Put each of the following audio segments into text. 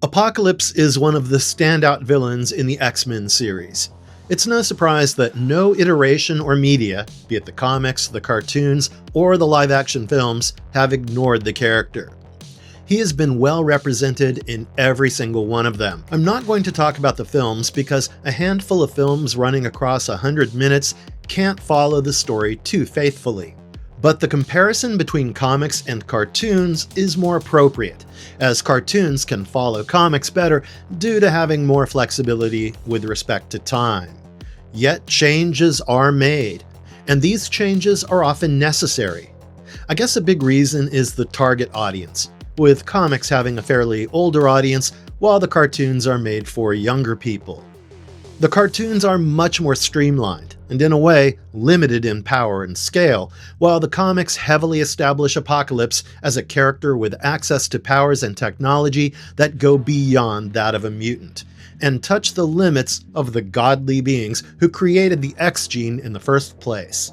Apocalypse is one of the standout villains in the X-Men series. It's no surprise that no iteration or media, be it the comics, the cartoons, or the live-action films, have ignored the character. He has been well represented in every single one of them. I'm not going to talk about the films because a handful of films running across 100 minutes can't follow the story too faithfully. But the comparison between comics and cartoons is more appropriate, as cartoons can follow comics better due to having more flexibility with respect to time. Yet changes are made, and these changes are often necessary. I guess a big reason is the target audience, with comics having a fairly older audience while the cartoons are made for younger people. The cartoons are much more streamlined, and in a way, limited in power and scale, while the comics heavily establish Apocalypse as a character with access to powers and technology that go beyond that of a mutant, and touch the limits of the godly beings who created the X gene in the first place.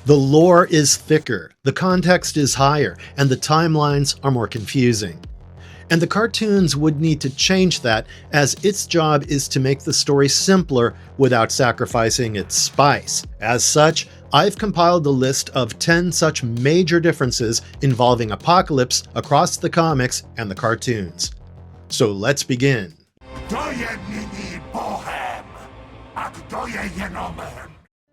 The lore is thicker, the context is higher, and the timelines are more confusing. And the cartoons would need to change that, as its job is to make the story simpler without sacrificing its spice. As such, I've compiled a list of 10 such major differences involving Apocalypse across the comics and the cartoons. So let's begin.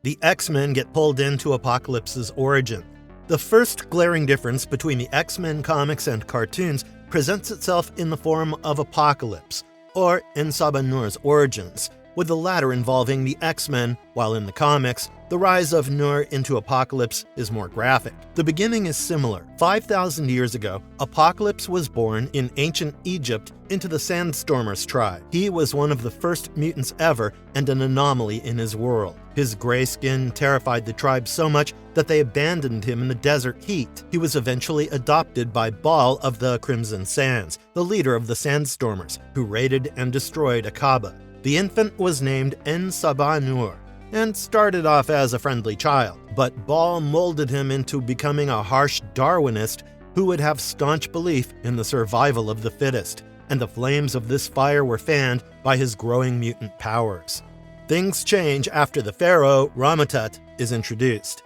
The X-Men get pulled into Apocalypse's origin. The first glaring difference between the X-Men comics and cartoons presents itself in the form of Apocalypse, or En-Sabah-Nur's origins, with the latter involving the X-Men, while in the comics, the rise of Nur into Apocalypse is more graphic. The beginning is similar. 5,000 years ago, Apocalypse was born in ancient Egypt into the Sandstormers tribe. He was one of the first mutants ever and an anomaly in his world. His gray skin terrified the tribe so much that they abandoned him in the desert heat. He was eventually adopted by Baal of the Crimson Sands, the leader of the Sandstormers, who raided and destroyed Aqaba. The infant was named En-Sabah-Nur and started off as a friendly child, but Baal molded him into becoming a harsh Darwinist who would have staunch belief in the survival of the fittest, and the flames of this fire were fanned by his growing mutant powers. Things change after the pharaoh, Ramatut, is introduced.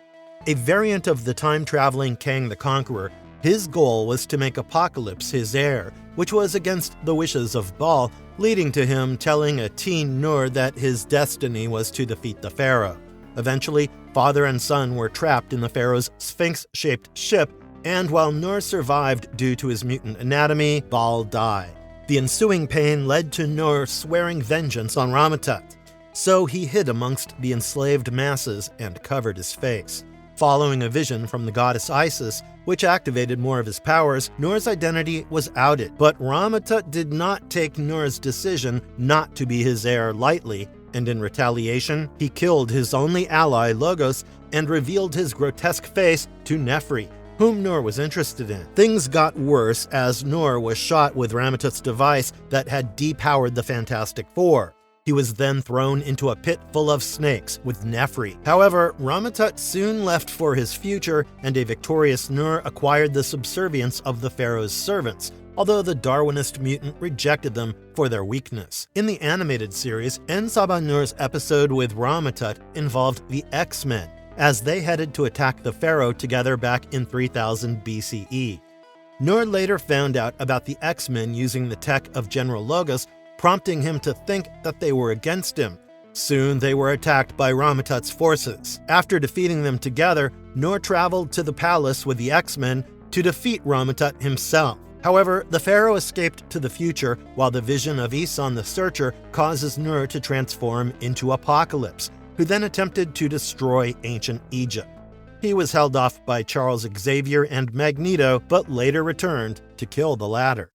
A variant of the time-traveling Kang the Conqueror, his goal was to make Apocalypse his heir, which was against the wishes of Baal, leading to him telling a teen Nur that his destiny was to defeat the pharaoh. Eventually, father and son were trapped in the pharaoh's sphinx-shaped ship, and while Nur survived due to his mutant anatomy, Baal died. The ensuing pain led to Nur swearing vengeance on Ramatut, so he hid amongst the enslaved masses and covered his face. Following a vision from the goddess Isis, which activated more of his powers, Nur's identity was outed. But Ramatut did not take Nur's decision not to be his heir lightly, and in retaliation, he killed his only ally, Logos, and revealed his grotesque face to Nefri, whom Nur was interested in. Things got worse as Nur was shot with Ramatut's device that had depowered the Fantastic Four. He was then thrown into a pit full of snakes with Nefri. However, Ramatut soon left for his future, and a victorious Nur acquired the subservience of the pharaoh's servants, although the Darwinist mutant rejected them for their weakness. In the animated series, En-Sabah-Nur's episode with Ramatut involved the X-Men, as they headed to attack the pharaoh together back in 3000 BCE. Nur later found out about the X-Men using the tech of General Logos, prompting him to think that they were against him. Soon they were attacked by Ramatut's forces. After defeating them together, Nur traveled to the palace with the X-Men to defeat Ramatut himself. However, the pharaoh escaped to the future, while the vision of Isan the Searcher causes Nur to transform into Apocalypse, who then attempted to destroy ancient Egypt. He was held off by Charles Xavier and Magneto, but later returned to kill the latter.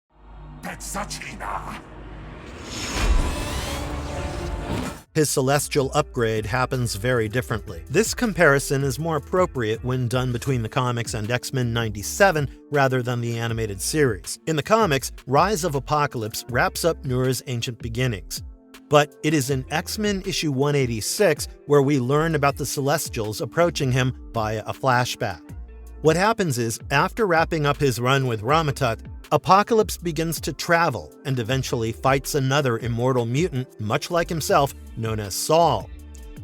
His celestial upgrade happens very differently. This comparison is more appropriate when done between the comics and X-Men 97 rather than the animated series. In the comics, Rise of Apocalypse wraps up Nur's ancient beginnings. But it is in X-Men issue 186 where we learn about the Celestials approaching him via a flashback. What happens is, after wrapping up his run with Ramatut, Apocalypse begins to travel and eventually fights another immortal mutant, much like himself, known as Saul.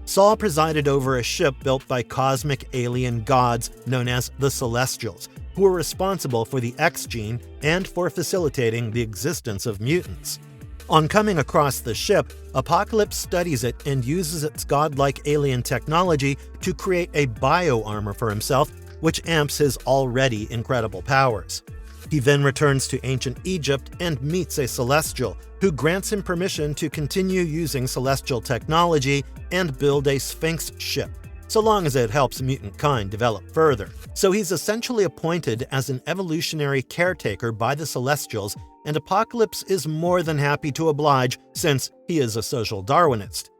Saul presided over a ship built by cosmic alien gods known as the Celestials, who were responsible for the X gene and for facilitating the existence of mutants. On coming across the ship, Apocalypse studies it and uses its godlike alien technology to create a bio-armor for himself, which amps his already incredible powers. He then returns to ancient Egypt and meets a Celestial, who grants him permission to continue using Celestial technology and build a Sphinx ship, so long as it helps mutant kind develop further. So he's essentially appointed as an evolutionary caretaker by the Celestials, and Apocalypse is more than happy to oblige since he is a social Darwinist.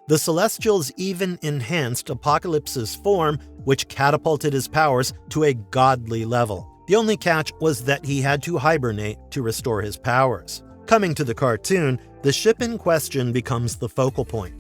The Celestials even enhanced Apocalypse's form, which catapulted his powers to a godly level. The only catch was that he had to hibernate to restore his powers. Coming to the cartoon, the ship in question becomes the focal point.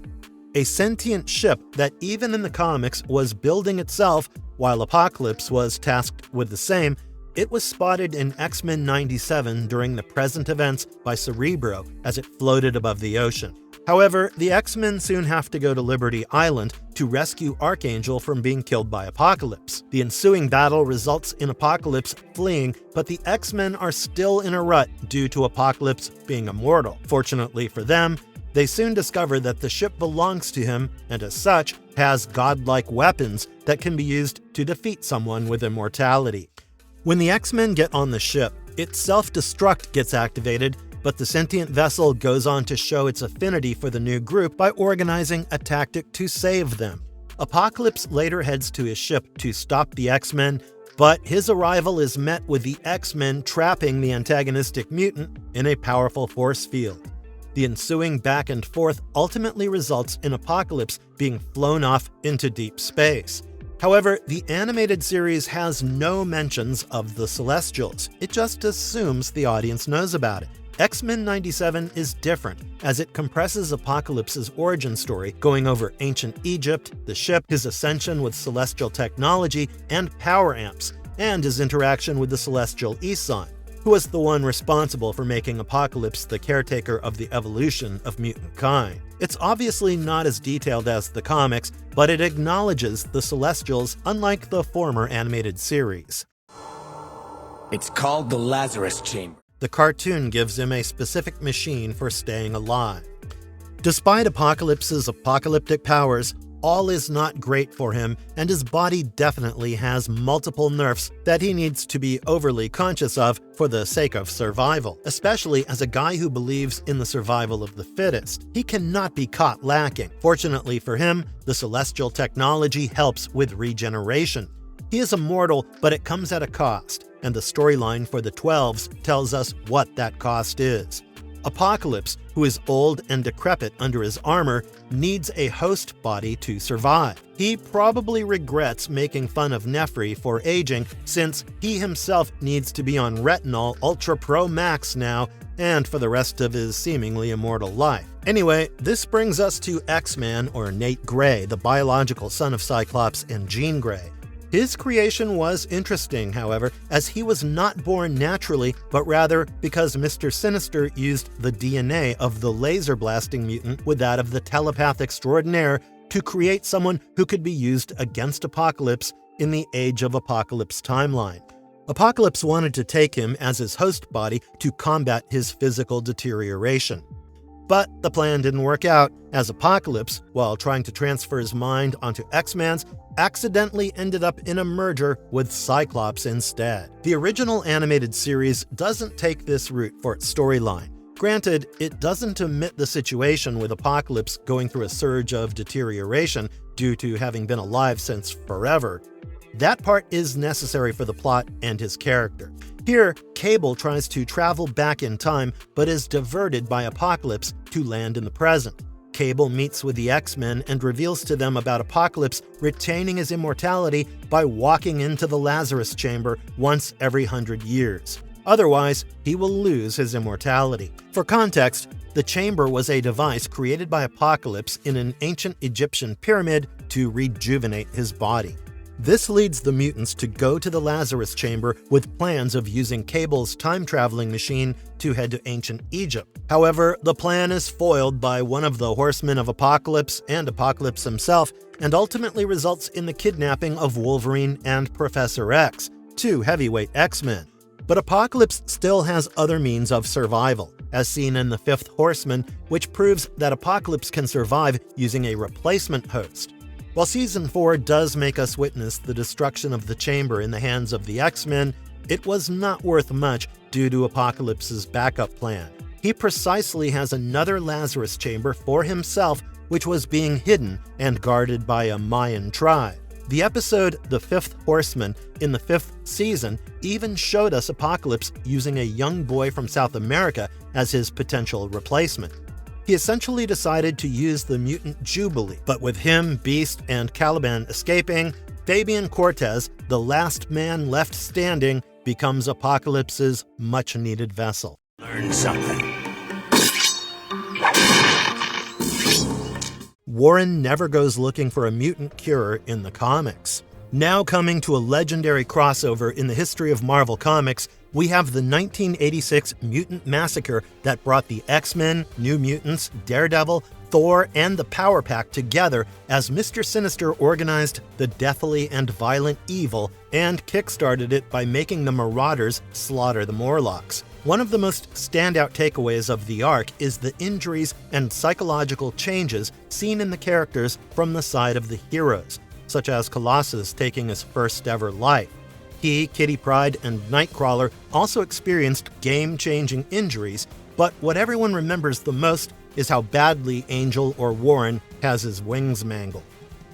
A sentient ship that even in the comics was building itself while Apocalypse was tasked with the same. It was spotted in X-Men 97 during the present events by Cerebro as it floated above the ocean. However, the X-Men soon have to go to Liberty Island to rescue Archangel from being killed by Apocalypse. The ensuing battle results in Apocalypse fleeing, but the X-Men are still in a rut due to Apocalypse being immortal. Fortunately for them, they soon discover that the ship belongs to him and as such has godlike weapons that can be used to defeat someone with immortality. When the X-Men get on the ship, its self-destruct gets activated, but the sentient vessel goes on to show its affinity for the new group by organizing a tactic to save them. Apocalypse later heads to his ship to stop the X-Men, but his arrival is met with the X-Men trapping the antagonistic mutant in a powerful force field. The ensuing back and forth ultimately results in Apocalypse being flown off into deep space. However, the animated series has no mentions of the Celestials. It just assumes the audience knows about it. X-Men 97 is different, as it compresses Apocalypse's origin story, going over ancient Egypt, the ship, his ascension with celestial technology and power amps, and his interaction with the celestial Eson, who was the one responsible for making Apocalypse the caretaker of the evolution of mutant kind. It's obviously not as detailed as the comics, but it acknowledges the Celestials unlike the former animated series. It's called the Lazarus Chamber. The cartoon gives him a specific machine for staying alive. Despite Apocalypse's apocalyptic powers, all is not great for him, and his body definitely has multiple nerfs that he needs to be overly conscious of for the sake of survival, especially as a guy who believes in the survival of the fittest. He cannot be caught lacking. Fortunately for him, the celestial technology helps with regeneration. He is immortal, but it comes at a cost, and the storyline for the 12s tells us what that cost is. Apocalypse, who is old and decrepit under his armor, needs a host body to survive. He probably regrets making fun of Nefri for aging, since he himself needs to be on Retinol Ultra Pro Max now and for the rest of his seemingly immortal life. Anyway, this brings us to X-Man, or Nate Gray, the biological son of Cyclops and Jean Grey. His creation was interesting, however, as he was not born naturally, but rather because Mr. Sinister used the DNA of the laser blasting mutant with that of the telepath extraordinaire to create someone who could be used against Apocalypse in the Age of Apocalypse timeline. Apocalypse wanted to take him as his host body to combat his physical deterioration. But the plan didn't work out, as Apocalypse, while trying to transfer his mind onto X-Man's, accidentally ended up in a merger with Cyclops instead. The original animated series doesn't take this route for its storyline. Granted, it doesn't omit the situation with Apocalypse going through a surge of deterioration due to having been alive since forever. That part is necessary for the plot and his character. Here, Cable tries to travel back in time, but is diverted by Apocalypse to land in the present. Cable meets with the X-Men and reveals to them about Apocalypse retaining his immortality by walking into the Lazarus Chamber once every 100 years. Otherwise, he will lose his immortality. For context, the chamber was a device created by Apocalypse in an ancient Egyptian pyramid to rejuvenate his body. This leads the mutants to go to the Lazarus Chamber with plans of using Cable's time-traveling machine to head to ancient Egypt. However, the plan is foiled by one of the Horsemen of Apocalypse and Apocalypse himself, and ultimately results in the kidnapping of Wolverine and Professor X, two heavyweight X-Men. But Apocalypse still has other means of survival, as seen in the Fifth Horseman, which proves that Apocalypse can survive using a replacement host. While Season 4 does make us witness the destruction of the chamber in the hands of the X-Men, it was not worth much due to Apocalypse's backup plan. He precisely has another Lazarus chamber for himself, which was being hidden and guarded by a Mayan tribe. The episode The Fifth Horseman in the 5th season even showed us Apocalypse using a young boy from South America as his potential replacement. He essentially decided to use the mutant Jubilee, but with him, Beast, and Caliban escaping, Fabian Cortez, the last man left standing, becomes Apocalypse's much-needed vessel. Learn something. Warren never goes looking for a mutant cure in the comics. Now coming to a legendary crossover in the history of Marvel Comics, we have the 1986 Mutant Massacre that brought the X-Men, New Mutants, Daredevil, Thor, and the Power Pack together as Mr. Sinister organized the deathly and violent evil and kickstarted it by making the Marauders slaughter the Morlocks. One of the most standout takeaways of the arc is the injuries and psychological changes seen in the characters from the side of the heroes, such as Colossus taking his first ever life. He, Kitty Pryde, and Nightcrawler also experienced game-changing injuries, but what everyone remembers the most is how badly Angel or Warren has his wings mangled.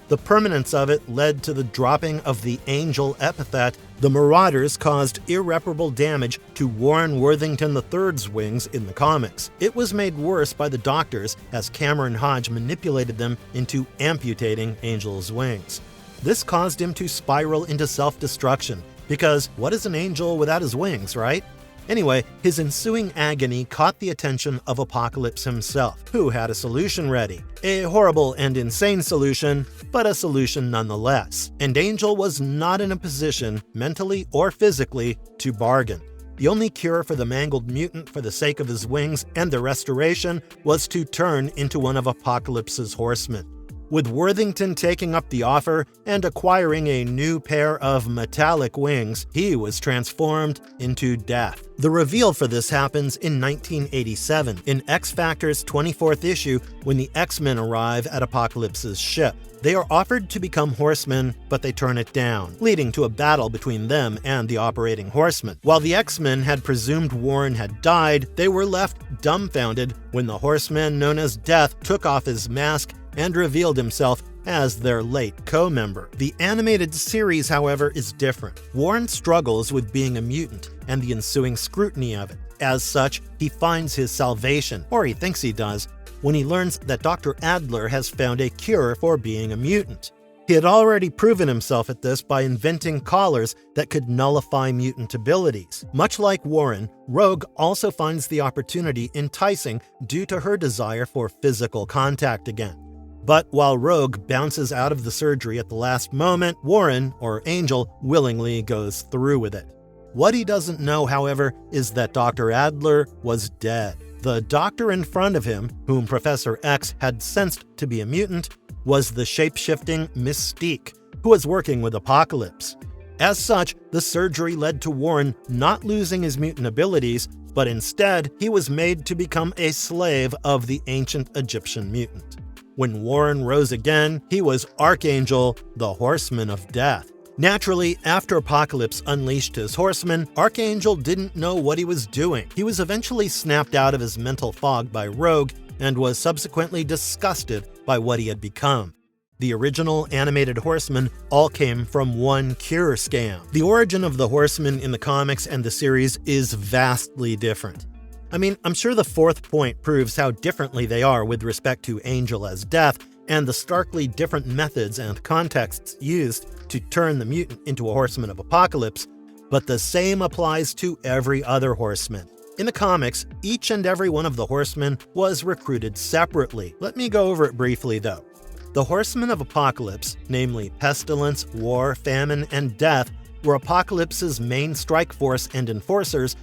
The permanence of it led to the dropping of the Angel epithet. The Marauders caused irreparable damage to Warren Worthington III's wings in the comics. It was made worse by the Doctors as Cameron Hodge manipulated them into amputating Angel's wings. This caused him to spiral into self-destruction, because what is an angel without his wings, right? Anyway, his ensuing agony caught the attention of Apocalypse himself, who had a solution ready. A horrible and insane solution, but a solution nonetheless. And Angel was not in a position, mentally or physically, to bargain. The only cure for the mangled mutant for the sake of his wings and their restoration was to turn into one of Apocalypse's horsemen. With Worthington taking up the offer and acquiring a new pair of metallic wings, he was transformed into Death. The reveal for this happens in 1987, in X-Factor's 24th issue, when the X-Men arrive at Apocalypse's ship. They are offered to become horsemen, but they turn it down, leading to a battle between them and the operating horsemen. While the X-Men had presumed Warren had died, they were left dumbfounded when the horseman known as Death took off his mask and revealed himself as their late co-member. The animated series, however, is different. Warren struggles with being a mutant and the ensuing scrutiny of it. As such, he finds his salvation, or he thinks he does, when he learns that Dr. Adler has found a cure for being a mutant. He had already proven himself at this by inventing collars that could nullify mutant abilities. Much like Warren, Rogue also finds the opportunity enticing due to her desire for physical contact again. But while Rogue bounces out of the surgery at the last moment, Warren, or Angel, willingly goes through with it. What he doesn't know, however, is that Dr. Adler was dead. The doctor in front of him, whom Professor X had sensed to be a mutant, was the shape-shifting Mystique, who was working with Apocalypse. As such, the surgery led to Warren not losing his mutant abilities, but instead he was made to become a slave of the ancient Egyptian mutant. When Warren rose again, he was Archangel, the Horseman of Death. Naturally, after Apocalypse unleashed his horsemen, Archangel didn't know what he was doing. He was eventually snapped out of his mental fog by Rogue and was subsequently disgusted by what he had become. The original animated Horsemen all came from one cure scam. The origin of the Horsemen in the comics and the series is vastly different. I mean, I'm sure the fourth point proves how differently they are with respect to Angel as Death and the starkly different methods and contexts used to turn the mutant into a Horseman of Apocalypse, but the same applies to every other Horseman. In the comics, each and every one of the Horsemen was recruited separately. Let me go over it briefly though. The horsemen of Apocalypse, namely pestilence, war, famine, and death, were Apocalypse's main strike force and enforcers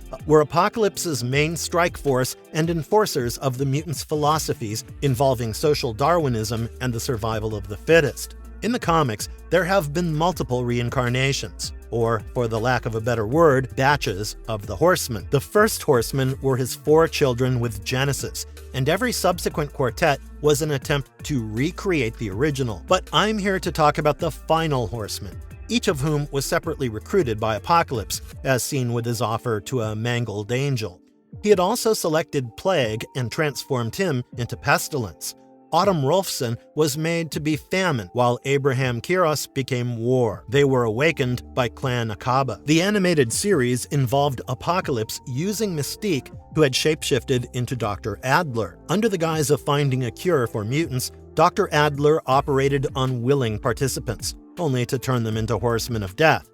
of the mutants' philosophies involving social Darwinism and the survival of the fittest. In the comics, there have been multiple reincarnations, or, for the lack of a better word, batches of the Horsemen. The first Horsemen were his 4 children with Genesis, and every subsequent quartet was an attempt to recreate the original. But I'm here to talk about the final Horseman, each of whom was separately recruited by Apocalypse, as seen with his offer to a mangled angel. He had also selected Plague and transformed him into Pestilence. Autumn Rolfson was made to be Famine, while Abraham Kiros became War. They were awakened by Clan Akaba. The animated series involved Apocalypse using Mystique, who had shapeshifted into Dr. Adler. Under the guise of finding a cure for mutants, Dr. Adler operated on willing participants, only to turn them into Horsemen of Death.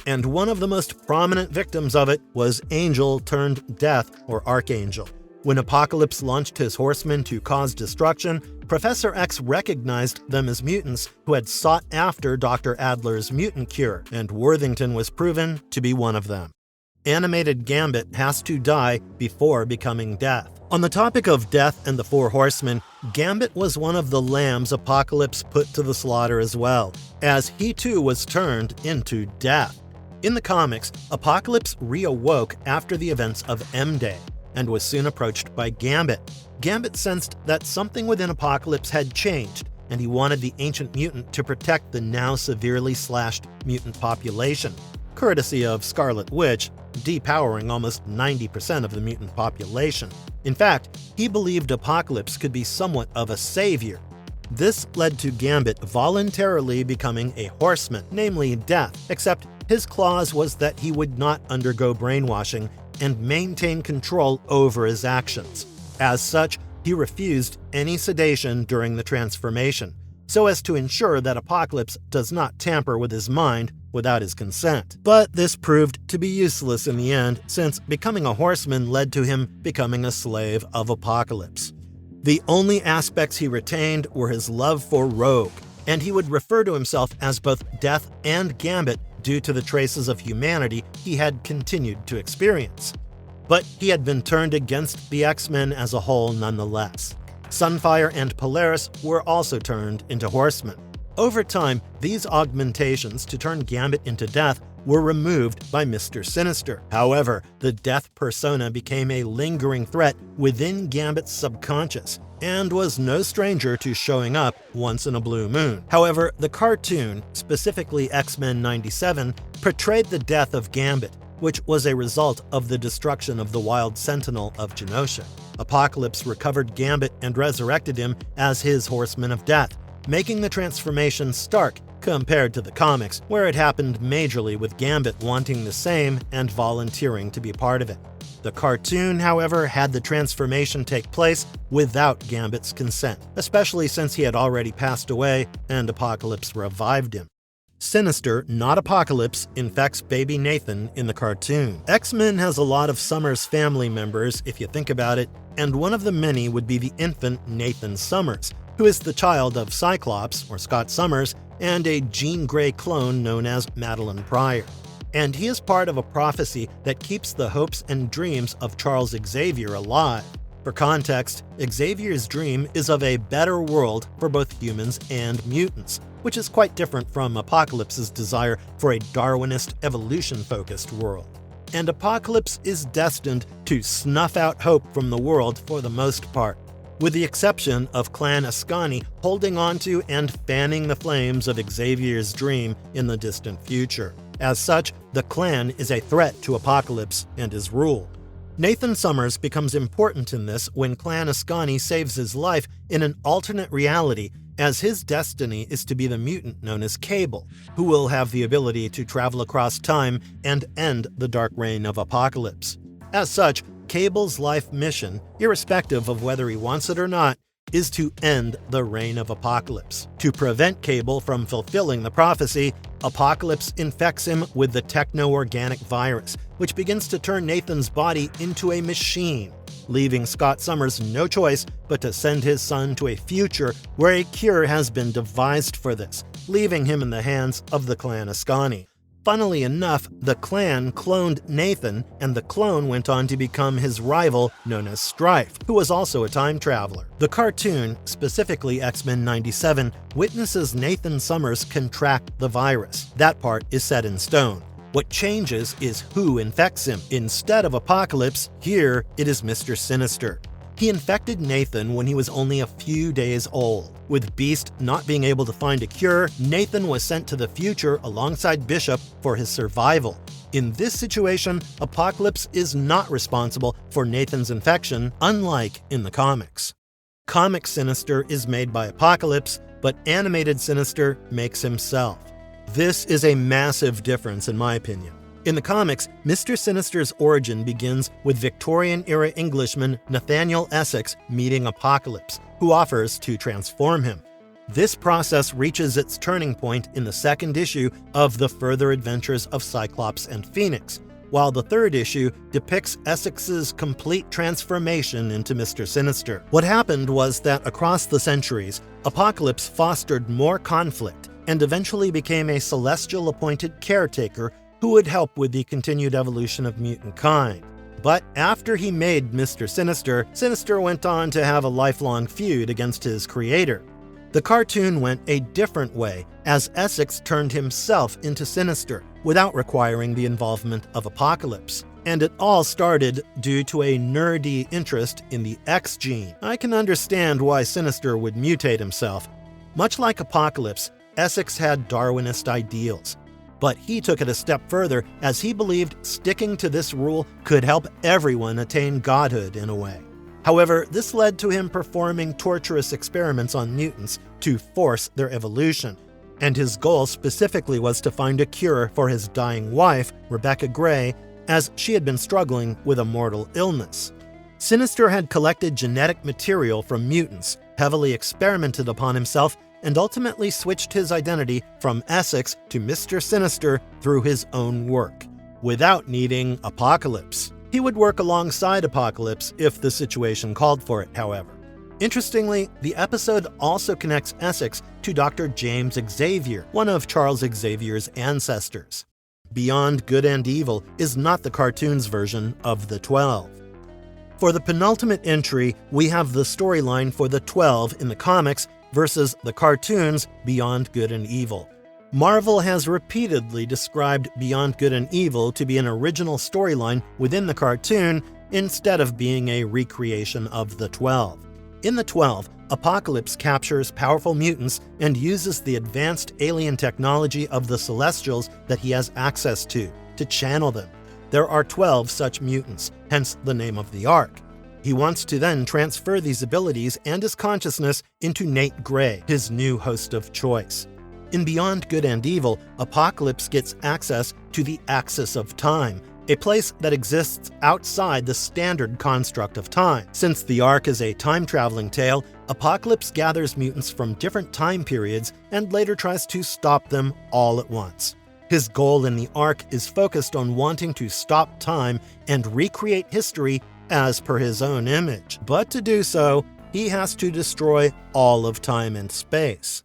And one of the most prominent victims of it was Angel turned Death, or Archangel. When Apocalypse launched his horsemen to cause destruction, Professor X recognized them as mutants who had sought after Dr. Adler's mutant cure, and Worthington was proven to be one of them. Animated Gambit has to die before becoming Death. On the topic of Death and the 4 Horsemen, Gambit was one of the lambs Apocalypse put to the slaughter as well, as he too was turned into Death. In the comics, Apocalypse reawoke after the events of M-Day, and was soon approached by Gambit. Gambit sensed that something within Apocalypse had changed, and he wanted the ancient mutant to protect the now severely slashed mutant population, courtesy of Scarlet Witch, depowering almost 90% of the mutant population. In fact, he believed Apocalypse could be somewhat of a savior. This led to Gambit voluntarily becoming a horseman, namely Death, except his clause was that he would not undergo brainwashing and maintain control over his actions. As such, he refused any sedation during the transformation, so as to ensure that Apocalypse does not tamper with his mind without his consent. But this proved to be useless in the end, since becoming a horseman led to him becoming a slave of Apocalypse. The only aspects he retained were his love for Rogue, and he would refer to himself as both Death and Gambit due to the traces of humanity he had continued to experience. But he had been turned against the X-Men as a whole nonetheless. Sunfire and Polaris were also turned into horsemen. Over time, these augmentations to turn Gambit into Death were removed by Mr. Sinister. However, the Death persona became a lingering threat within Gambit's subconscious, and was no stranger to showing up once in a blue moon. However, the cartoon, specifically X-Men 97, portrayed the death of Gambit, which was a result of the destruction of the Wild Sentinel of Genosha. Apocalypse recovered Gambit and resurrected him as his Horseman of Death, making the transformation stark compared to the comics, where it happened majorly with Gambit wanting the same and volunteering to be part of it. The cartoon, however, had the transformation take place without Gambit's consent, especially since he had already passed away and Apocalypse revived him. Sinister, not Apocalypse, infects baby Nathan in the cartoon. X-Men has a lot of Summers family members, if you think about it, and one of the many would be the infant Nathan Summers, who is the child of Cyclops, or Scott Summers, and a Jean Grey clone known as Madeline Pryor. And he is part of a prophecy that keeps the hopes and dreams of Charles Xavier alive. For context, Xavier's dream is of a better world for both humans and mutants, which is quite different from Apocalypse's desire for a Darwinist, evolution-focused world. And Apocalypse is destined to snuff out hope from the world for the most part, with the exception of Clan Ascani holding onto and fanning the flames of Xavier's dream in the distant future. As such, the clan is a threat to Apocalypse and his rule. Nathan Summers becomes important in this when Clan Ascani saves his life in an alternate reality, as his destiny is to be the mutant known as Cable, who will have the ability to travel across time and end the dark reign of Apocalypse. As such, Cable's life mission, irrespective of whether he wants it or not, is to end the reign of Apocalypse. To prevent Cable from fulfilling the prophecy, Apocalypse infects him with the techno-organic virus, which begins to turn Nathan's body into a machine. leaving Scott Summers no choice but to send his son to a future where a cure has been devised for this, leaving him in the hands of the clan Ascani. Funnily enough, the clan cloned Nathan, and the clone went on to become his rival, known as Strife, who was also a time traveler. The cartoon, specifically X-Men 97, witnesses Nathan Summers contract the virus. That part is set in stone. What changes is who infects him. Instead of Apocalypse, here it is Mr. Sinister. He infected Nathan when he was only a few days old. With Beast not being able to find a cure, Nathan was sent to the future alongside Bishop for his survival. In this situation, Apocalypse is not responsible for Nathan's infection, unlike in the comics. Comic Sinister is made by Apocalypse, but animated Sinister makes himself. This is a massive difference in my opinion. In the comics, Mr. Sinister's origin begins with Victorian-era Englishman Nathaniel Essex meeting Apocalypse, who offers to transform him. This process reaches its turning point in the second issue of The Further Adventures of Cyclops and Phoenix, while the third issue depicts Essex's complete transformation into Mr. Sinister. What happened was that across the centuries, Apocalypse fostered more conflict and eventually became a celestial-appointed caretaker who would help with the continued evolution of mutant kind. But after he made Mr. Sinister, Sinister went on to have a lifelong feud against his creator. The cartoon went a different way, as Essex turned himself into Sinister, without requiring the involvement of Apocalypse. And it all started due to a nerdy interest in the X gene. I can understand why Sinister would mutate himself. Much like Apocalypse, Essex had Darwinist ideals. But he took it a step further, as he believed sticking to this rule could help everyone attain godhood in a way. However, this led to him performing torturous experiments on mutants to force their evolution, and his goal specifically was to find a cure for his dying wife, Rebecca Gray, as she had been struggling with a mortal illness. Sinister had collected genetic material from mutants, heavily experimented upon himself, and ultimately switched his identity from Essex to Mr. Sinister through his own work, without needing Apocalypse. He would work alongside Apocalypse if the situation called for it, however. Interestingly, the episode also connects Essex to Dr. James Xavier, one of Charles Xavier's ancestors. Beyond Good and Evil is not the cartoon's version of the 12. For the penultimate entry, we have the storyline for the 12 in the comics versus the cartoon's Beyond Good and Evil. Marvel has repeatedly described Beyond Good and Evil to be an original storyline within the cartoon instead of being a recreation of the 12. In the 12, Apocalypse captures powerful mutants and uses the advanced alien technology of the Celestials that he has access to channel them. There are 12 such mutants, hence the name of the arc. He wants to then transfer these abilities and his consciousness into Nate Gray, his new host of choice. In Beyond Good and Evil, Apocalypse gets access to the Axis of Time, a place that exists outside the standard construct of time. Since the arc is a time-traveling tale, Apocalypse gathers mutants from different time periods and later tries to stop them all at once. His goal in the arc is focused on wanting to stop time and recreate history as per his own image. But to do so, he has to destroy all of time and space.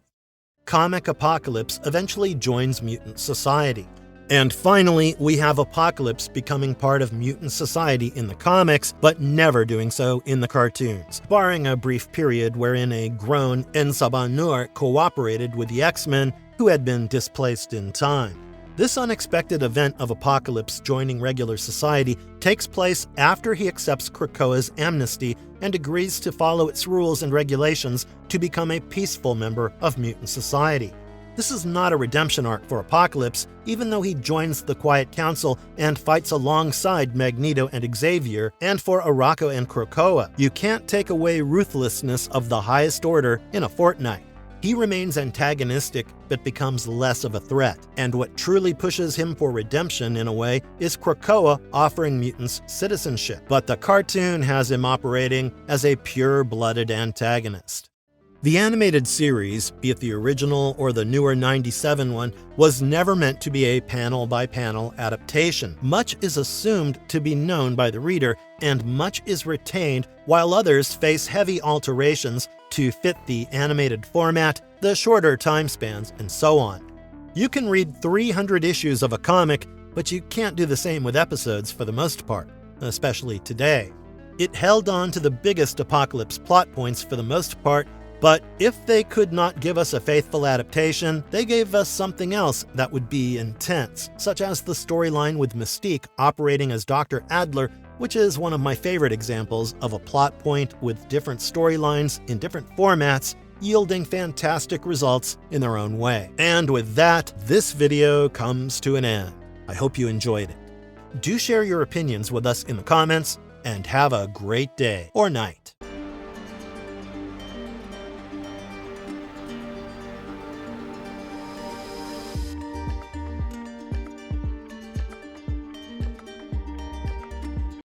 Comic Apocalypse eventually joins Mutant Society. And finally, we have Apocalypse becoming part of Mutant Society in the comics, but never doing so in the cartoons, barring a brief period wherein a grown En-Sabah-Nur cooperated with the X-Men who had been displaced in time. This unexpected event of Apocalypse joining regular society takes place after he accepts Krakoa's amnesty and agrees to follow its rules and regulations to become a peaceful member of Mutant Society. This is not a redemption arc for Apocalypse, even though he joins the Quiet Council and fights alongside Magneto and Xavier, and for Arakko and Krakoa. You can't take away ruthlessness of the highest order in a fortnight. He remains antagonistic, but becomes less of a threat. And what truly pushes him for redemption, in a way, is Krakoa offering mutants citizenship. But the cartoon has him operating as a pure-blooded antagonist. The animated series, be it the original or the newer 97 one, was never meant to be a panel-by-panel adaptation. Much is assumed to be known by the reader, and much is retained, while others face heavy alterations to fit the animated format, the shorter time spans, and so on. You can read 300 issues of a comic, but you can't do the same with episodes for the most part, especially today. It held on to the biggest Apocalypse plot points for the most part, but if they could not give us a faithful adaptation, they gave us something else that would be intense, such as the storyline with Mystique operating as Dr. Adler, which is one of my favorite examples of a plot point with different storylines in different formats, yielding fantastic results in their own way. And with that, this video comes to an end. I hope you enjoyed it. Do share your opinions with us in the comments, and have a great day or night.